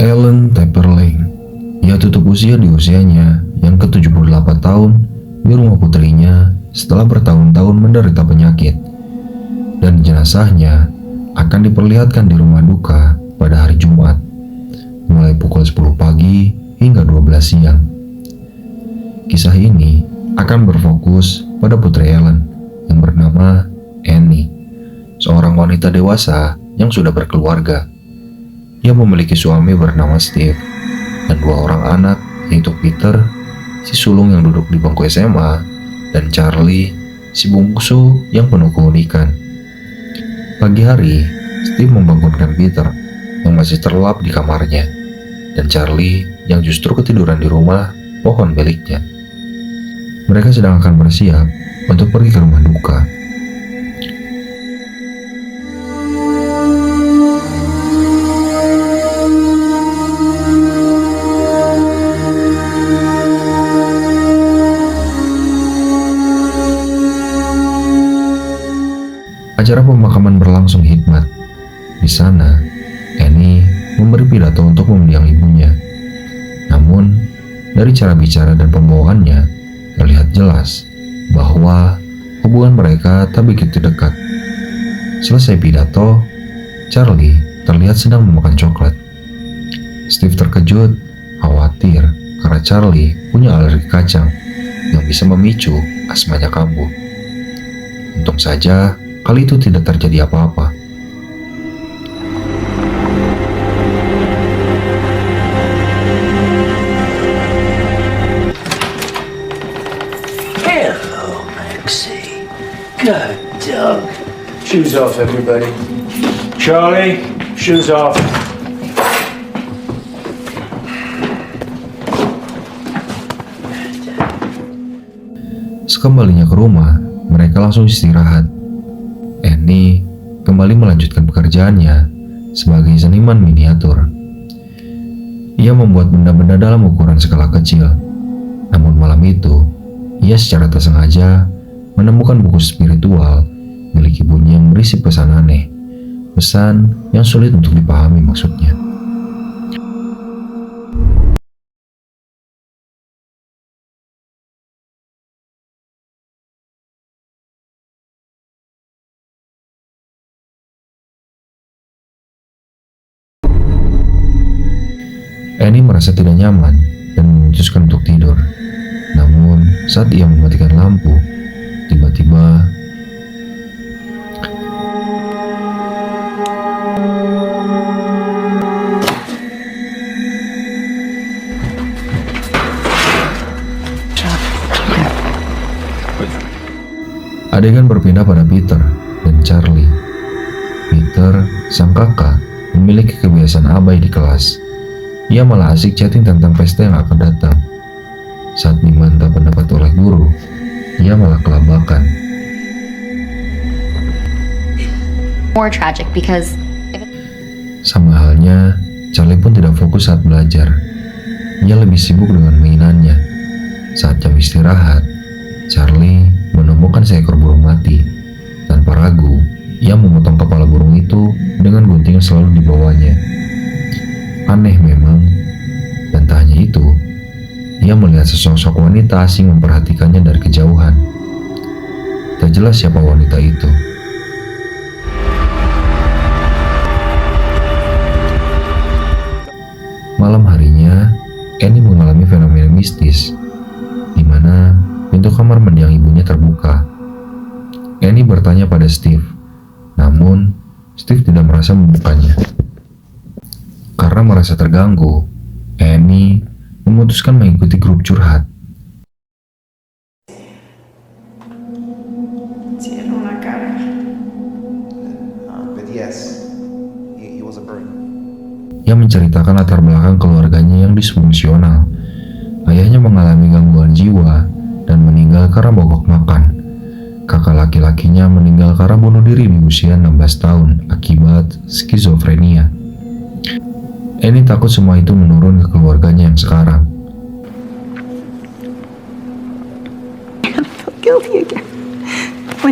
Ellen Taperling, ia tutup usia di usianya yang ke-78 tahun di rumah putrinya setelah bertahun-tahun menderita penyakit, dan jenazahnya akan diperlihatkan di rumah duka pada hari Jumat, mulai pukul 10 pagi hingga 12 siang. Kisah ini akan berfokus pada putri Ellen yang bernama Annie, seorang wanita dewasa yang sudah berkeluarga. Ia memiliki suami bernama Steve dan 2 orang anak, yaitu Peter, si sulung yang duduk di bangku SMA, dan Charlie, si bungsu yang penuh keunikan. Pagi hari, Steve membangunkan Peter yang masih terlelap di kamarnya, dan Charlie yang justru ketiduran di rumah pohon miliknya. Mereka sedang akan bersiap untuk pergi ke rumah duka. Acara pemakaman berlangsung hikmat. Di sana, Annie memberi pidato untuk mendiang ibunya. Namun, dari cara bicara dan pembawaannya, terlihat jelas bahwa hubungan mereka tak begitu dekat. Selesai pidato, Charlie terlihat sedang memakan coklat. Steve terkejut, khawatir karena Charlie punya alergi kacang yang bisa memicu asmanya kambuh. Untung saja kali itu tidak terjadi apa-apa. Hello, Maxie. Good dog. Shoes off, everybody. Charlie, shoes off. Sekembalinya ke rumah, mereka langsung istirahat. Annie kembali melanjutkan pekerjaannya sebagai seniman miniatur. Ia membuat benda-benda dalam ukuran skala kecil. Namun malam itu, ia secara tak sengaja menemukan buku spiritual milik ibunya yang berisi pesan aneh. Pesan yang sulit untuk dipahami maksudnya. Annie merasa tidak nyaman dan memutuskan untuk tidur. Namun, saat ia mematikan lampu, tiba-tiba adegan berpindah pada Peter dan Charlie. Peter, sang kakak, memiliki kebiasaan abai di kelas. Ia malah asik chatting tentang pesta yang akan datang. Saat diminta pendapat oleh guru, ia malah kelabakan. More tragic because Sama halnya, Charlie pun tidak fokus saat belajar. Ia lebih sibuk dengan mainannya. Saat jam istirahat, Charlie menemukan seekor burung mati. Tanpa ragu, ia memotong kepala burung itu dengan gunting yang selalu dibawanya. Aneh memang, dan tak hanya itu, ia melihat sesosok wanita asing memperhatikannya dari kejauhan. Tak jelas siapa wanita itu. Malam harinya, Annie mengalami fenomena mistis, di mana pintu kamar mendiang ibunya terbuka. Annie bertanya pada Steve, namun Steve tidak merasa membukanya. Karena merasa terganggu, Annie memutuskan mengikuti grup curhat. Ia menceritakan latar belakang keluarganya yang disfungsional. Ayahnya mengalami gangguan jiwa dan meninggal karena mogok makan. Kakak laki-lakinya meninggal karena bunuh diri di usia 16 tahun akibat skizofrenia. Annie takut semua itu menurun ke keluarganya yang sekarang.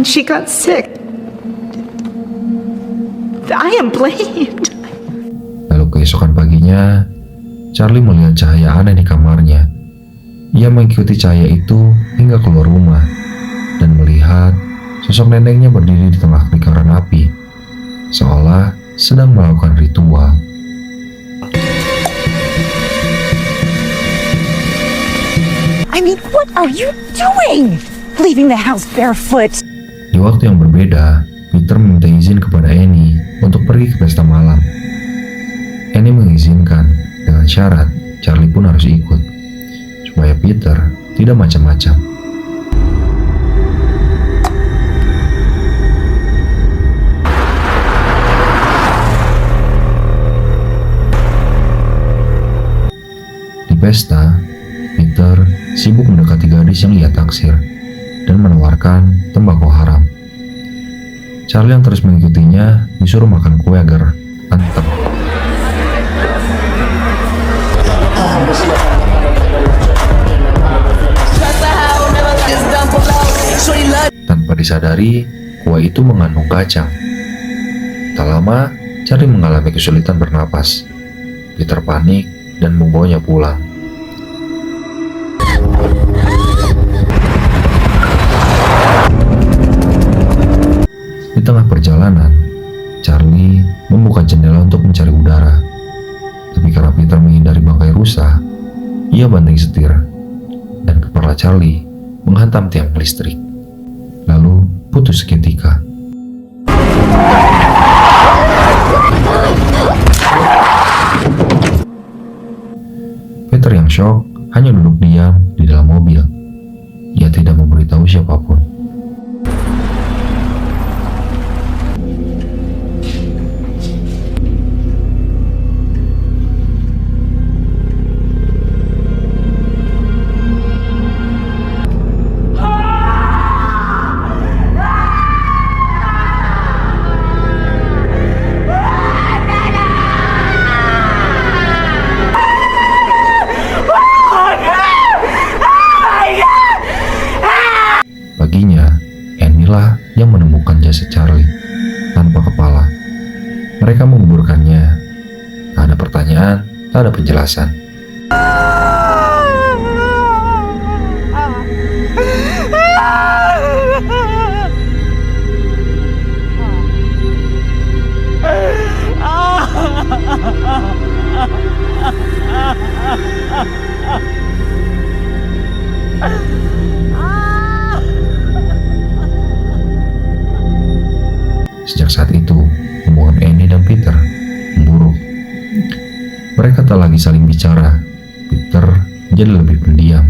when she got sick, I am blamed. Lalu keesokan paginya, Charlie melihat cahaya aneh di kamarnya. Ia mengikuti cahaya itu hingga keluar rumah dan melihat sosok neneknya berdiri di tengah lingkaran api, seolah sedang melakukan ritual. I mean, what are you doing? Leaving the house barefoot? Di waktu yang berbeda, Peter meminta izin kepada Annie untuk pergi ke pesta malam. Annie mengizinkan dengan syarat Charlie pun harus ikut, supaya Peter tidak macam-macam. Di pesta, Peter sibuk mendekati gadis yang ia taksir dan menawarkan tembakau haram. Charlie yang terus mengikutinya disuruh makan kue agar anteng. Tanpa disadari, kue itu mengandung kacang. Tak lama, Charlie mengalami kesulitan bernapas. Peter panik dan membawanya pulang. Di tengah perjalanan, Charlie membuka jendela untuk mencari udara. Tapi karena Peter menghindari bangkai rusa, ia banting setir dan kepala Charlie menghantam tiang listrik, lalu putus seketika. Peter yang shock hanya duduk diam di dalam mobil. Ia tidak memberitahu siapapun. Paginya, Annie lah yang menemukan jasad Charlie tanpa kepala. Mereka menguburkannya. Tak ada pertanyaan, tak ada penjelasan. Sejak saat itu, hubungan Annie dan Peter memburuk. Mereka tak lagi saling bicara. Peter jadi lebih pendiam.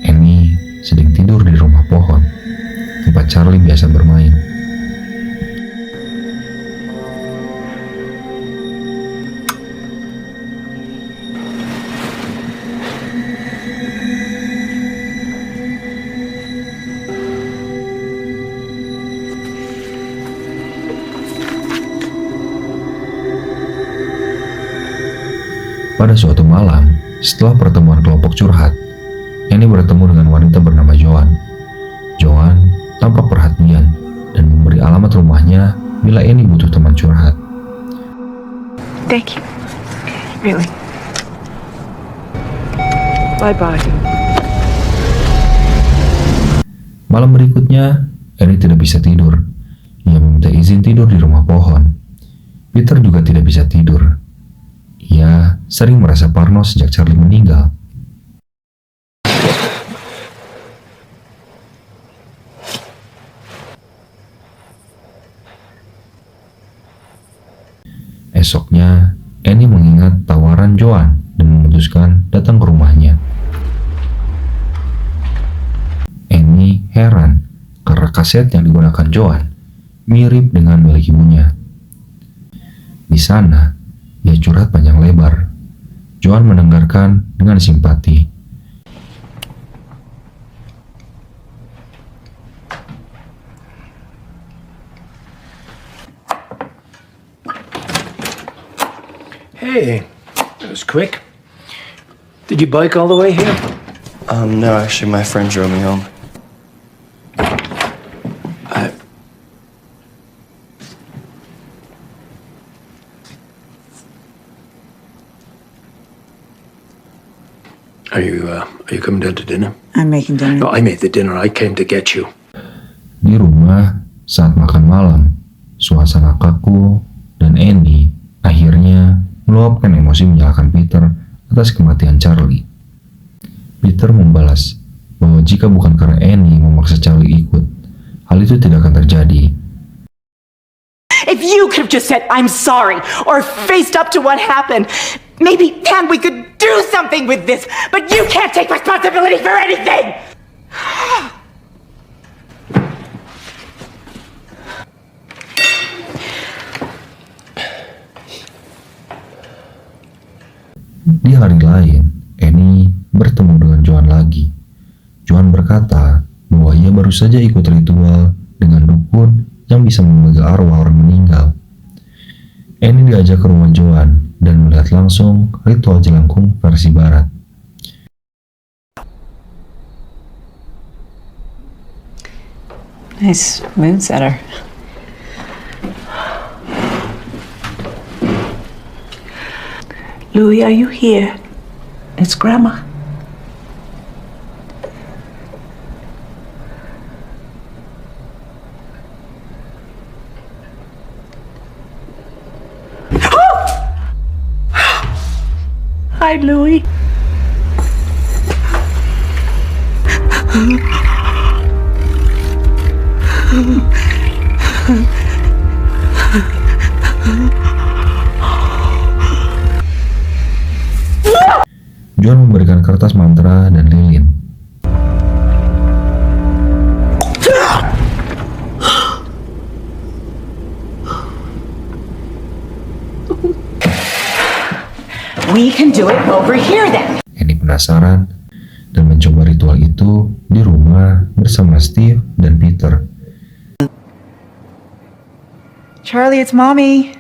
Annie sedang tidur di rumah pohon, tempat Charlie biasa bermain. Pada suatu malam, setelah pertemuan kelompok curhat, Annie bertemu dengan wanita bernama Joan. Joan tampak perhatian dan memberi alamat rumahnya bila Annie butuh teman curhat. Thank you. Really. Bye-bye. Malam berikutnya, Annie tidak bisa tidur. Ia meminta izin tidur di rumah pohon. Peter juga tidak bisa tidur. Ia sering merasa parno sejak Charlie meninggal. Esoknya, Annie mengingat tawaran Joan dan memutuskan datang ke rumahnya. Annie heran karena kaset yang digunakan Joan mirip dengan milik ibunya. Di sana, ia curhat panjang lebar. Joan mendengarkan dengan simpati. Hey, that was quick. Did you bike all the way here? No, actually, my friend drove me home. Are you coming down to dinner? I'm making dinner. No, I made the dinner. I came to get you. Di rumah, saat makan malam, suasana kaku dan Annie akhirnya meluapkan emosi menyalahkan Peter atas kematian Charlie. Peter membalas bahwa jika bukan karena Annie memaksa Charlie ikut, hal itu tidak akan terjadi. If you could have just said, I'm sorry, or faced up to what happened, maybe then we could do something with this, but you can't take responsibility for anything! Di hari lain, Annie bertemu dengan Joan lagi. Joan berkata bahwa ia baru saja ikut ritual dengan dukun yang bisa memanggil arwah orang meninggal. Annie diajak ke rumah Joan dan melihat langsung ritual jelangkung versi barat. Nice mood setter. Louis, are you here? It's Grandma. Hi, Louis. Joan memberikan kertas mantra dan lilin. We can do it over here then. Annie penasaran dan mencoba ritual itu di rumah bersama Steve dan Peter. Charlie, it's Mommy.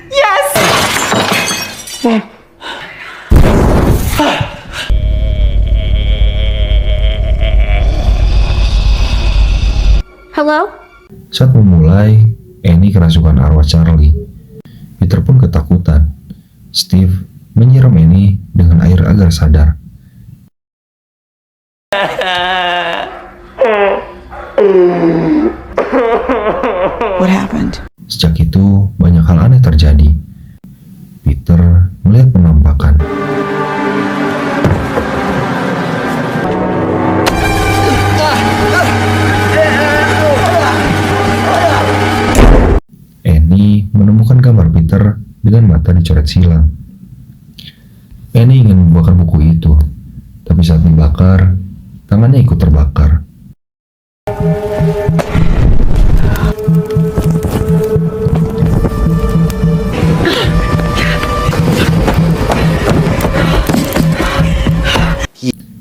Yes! Hello? Saat memulai, Annie kerasukan arwah Charlie. Peter pun ketakutan. Steve menyiram Annie dengan air agar sadar. What happened? Sejak itu, banyak hal aneh terjadi. Peter melihat penampakan. Annie menemukan gambar Peter dengan mata dicoret silang. Annie ingin membakar buku itu, tapi saat dibakar, tangannya ikut terbakar.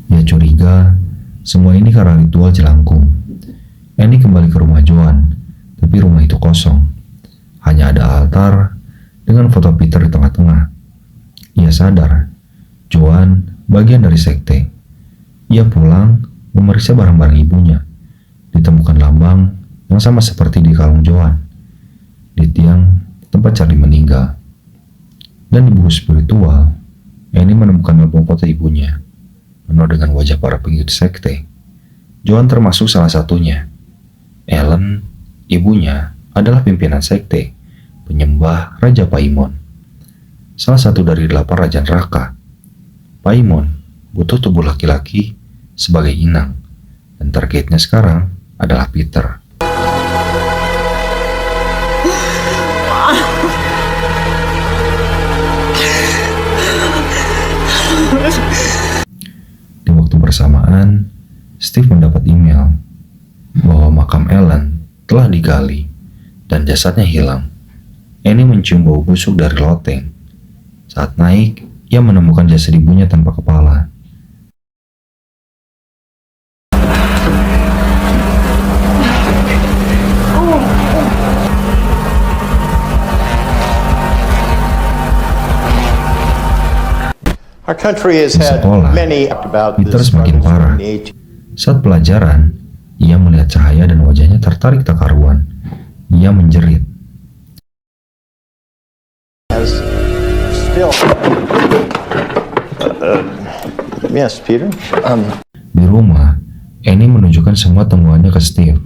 Ia curiga semua ini karena ritual jelangkung. Annie kembali ke rumah Joan, tapi rumah itu kosong. Hanya ada altar dengan foto Peter di tengah-tengah. Ia sadar, Joan bagian dari sekte. Ia pulang memeriksa barang-barang ibunya. Ditemukan lambang yang sama seperti di kalung Joan, di tiang tempat Charlie meninggal. Dan di buku spiritual, Annie menemukan album foto ibunya, penuh dengan wajah para pengikut sekte. Joan termasuk salah satunya. Ellen, ibunya, adalah pimpinan sekte, penyembah Raja Paimon, salah satu dari 8 raja neraka. Paimon butuh tubuh laki-laki sebagai inang, dan targetnya sekarang adalah Peter. Di waktu bersamaan, Steve mendapat email bahwa makam Ellen telah digali dan jasadnya hilang. Annie mencium bau busuk dari loteng. Saat naik, ia menemukan jasad ibunya tanpa kepala. Our country has Di had sekolah, many about Peter the semakin struggles parah. in the 18th. Saat pelajaran, ia melihat cahaya dan wajahnya tertarik tak karuan. Ia menjerit. Yes, Peter? Di rumah, Annie menunjukkan semua temuannya ke Steve,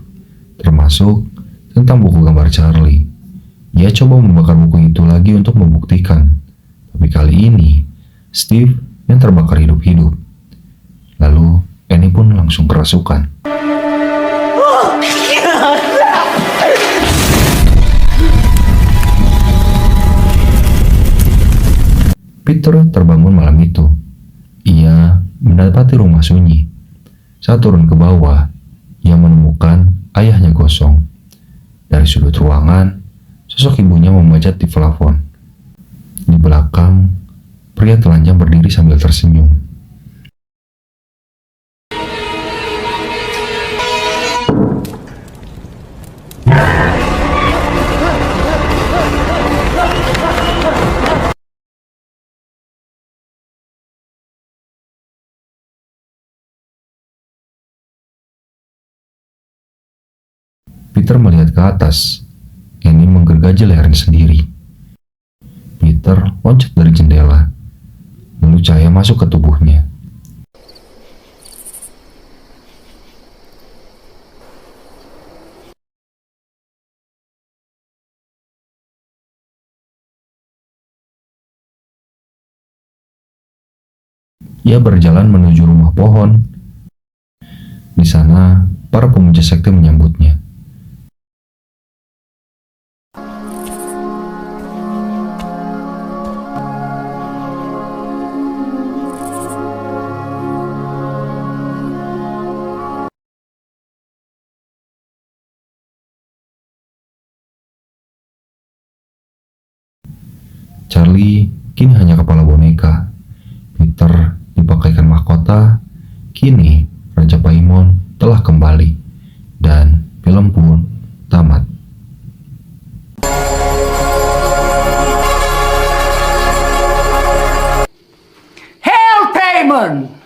termasuk tentang buku gambar Charlie. Ia coba membakar buku itu lagi untuk membuktikan, tapi kali ini Steve yang terbakar hidup-hidup. Lalu Annie pun langsung kerasukan. Peter terbangun malam itu. Ia mendapati rumah sunyi. Saat turun ke bawah, ia menemukan ayahnya gosong. Dari sudut ruangan, sosok ibunya memanjat di plafon. Di belakang, pria telanjang berdiri sambil tersenyum. Peter melihat ke atas. Annie menggergaji lehernya sendiri. Peter loncat dari jendela. Lalu cahaya masuk ke tubuhnya. Ia berjalan menuju rumah pohon. Di sana, para pemuja sekte menyambutnya. Charlie kini hanya kepala boneka. Peter dipakaikan mahkota. Kini Raja Paimon telah kembali. Dan film pun tamat. Hail, Paimon!